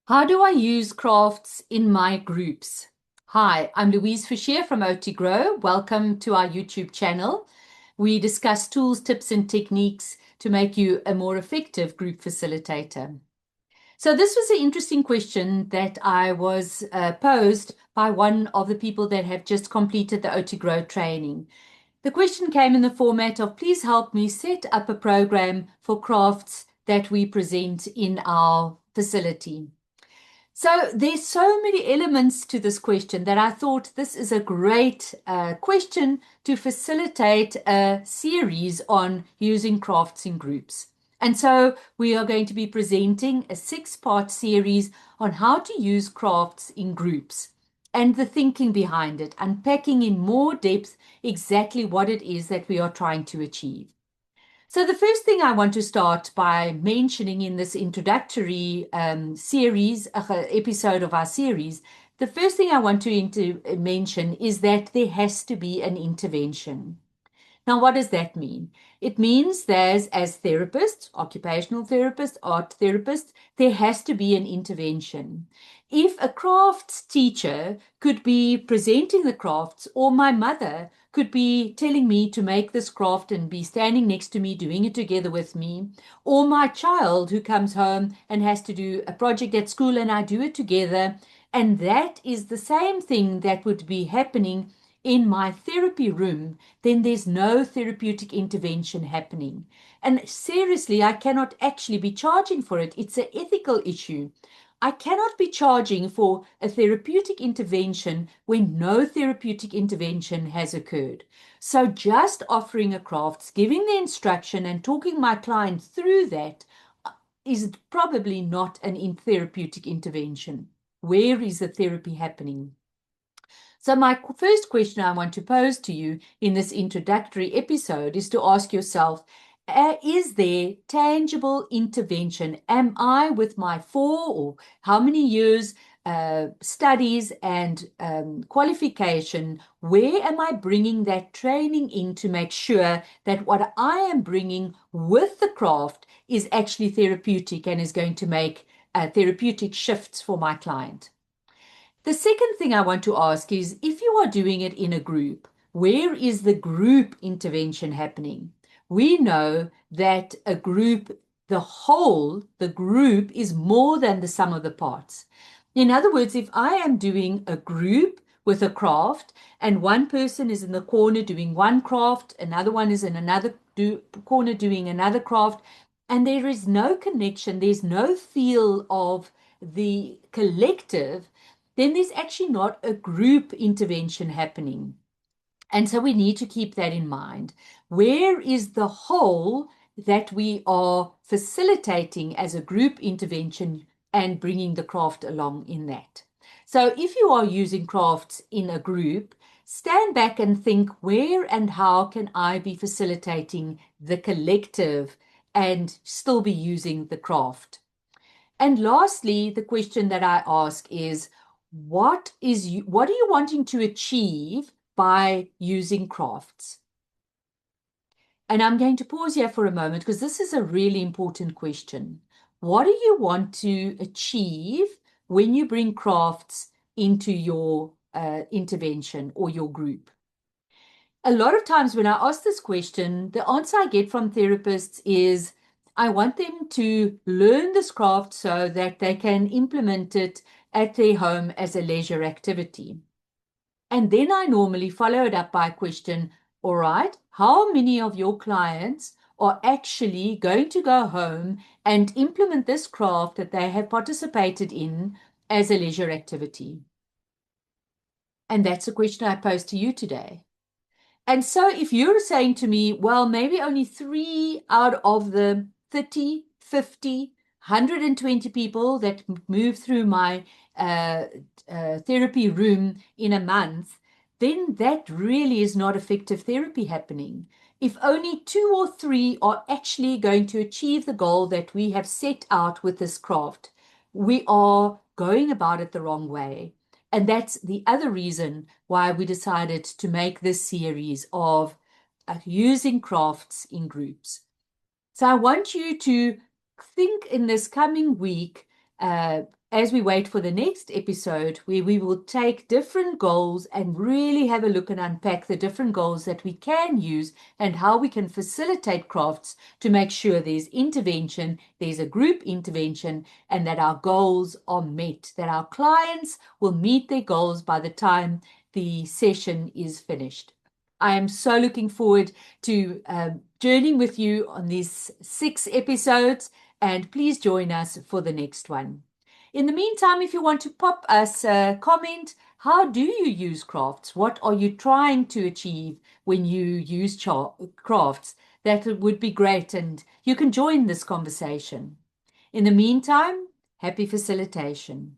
How do I use crafts in my groups? Hi, I'm Louise Fouché from OTGrow. Welcome to our YouTube channel. We discuss tools, tips, and techniques to make you a more effective group facilitator. So this was an interesting question that I was posed by one of the people that have just completed the OTGrow training. The question came in the format of, please help me set up a program for crafts that we present in our facility. So there's so many elements to this question that I thought this is a great question to facilitate a series on using crafts in groups. And so we are going to be presenting a 6-part series on how to use crafts in groups and the thinking behind it, unpacking in more depth exactly what it is that we are trying to achieve. So the first thing I want to start by mentioning in this introductory episode of our series, the first thing I want to mention is that there has to be an intervention. Now, what does that mean? It means that as therapists, occupational therapists, art therapists, there has to be an intervention. If a crafts teacher could be presenting the crafts, or my mother could be telling me to make this craft and be standing next to me doing it together with me, or my child who comes home and has to do a project at school and I do it together, and that is the same thing that would be happening in my therapy room, then there's no therapeutic intervention happening. And seriously, I cannot actually be charging for it. It's an ethical issue. I cannot be charging for a therapeutic intervention when no therapeutic intervention has occurred. So just offering a crafts, giving the instruction and talking my client through that is probably not an therapeutic intervention. Where is the therapy happening? So my first question I want to pose to you in this introductory episode is to ask yourself, is there tangible intervention? Am I, with my 4 or how many years studies and qualification, where am I bringing that training in to make sure that what I am bringing with the craft is actually therapeutic and is going to make therapeutic shifts for my client? The second thing I want to ask is, if you are doing it in a group, where is the group intervention happening? We know that a group, the group is more than the sum of the parts. In other words, if I am doing a group with a craft and one person is in the corner doing one craft, another one is in another corner doing another craft, and there is no connection, there's no feel of the collective, then there's actually not a group intervention happening. And so we need to keep that in mind. Where is the whole that we are facilitating as a group intervention and bringing the craft along in that? So if you are using crafts in a group, stand back and think, where and how can I be facilitating the collective and still be using the craft? And lastly, the question that I ask is, what are you wanting to achieve by using crafts? And I'm going to pause here for a moment because this is a really important question. What do you want to achieve when you bring crafts into your intervention or your group? A lot of times when I ask this question, the answer I get from therapists is, I want them to learn this craft so that they can implement it at their home as a leisure activity. And then I normally follow it up by a question, all right, how many of your clients are actually going to go home and implement this craft that they have participated in as a leisure activity? And that's a question I pose to you today. And so if you're saying to me, well, maybe only 3 out of the 30, 50, 120 people that move through my therapy room in a month, then that really is not effective therapy happening. If only 2 or 3 are actually going to achieve the goal that we have set out with this craft, we are going about it the wrong way. And that's the other reason why we decided to make this series of using crafts in groups. So I want you to think in this coming week as we wait for the next episode, where we will take different goals and really have a look and unpack the different goals that we can use and how we can facilitate crafts to make sure there's intervention, there's a group intervention, and that our goals are met, that our clients will meet their goals by the time the session is finished. I am so looking forward to journeying with you on these 6 episodes, and please join us for the next one. In the meantime, if you want to pop us a comment, how do you use crafts? What are you trying to achieve when you use crafts? That would be great, and you can join this conversation. In the meantime, happy facilitation.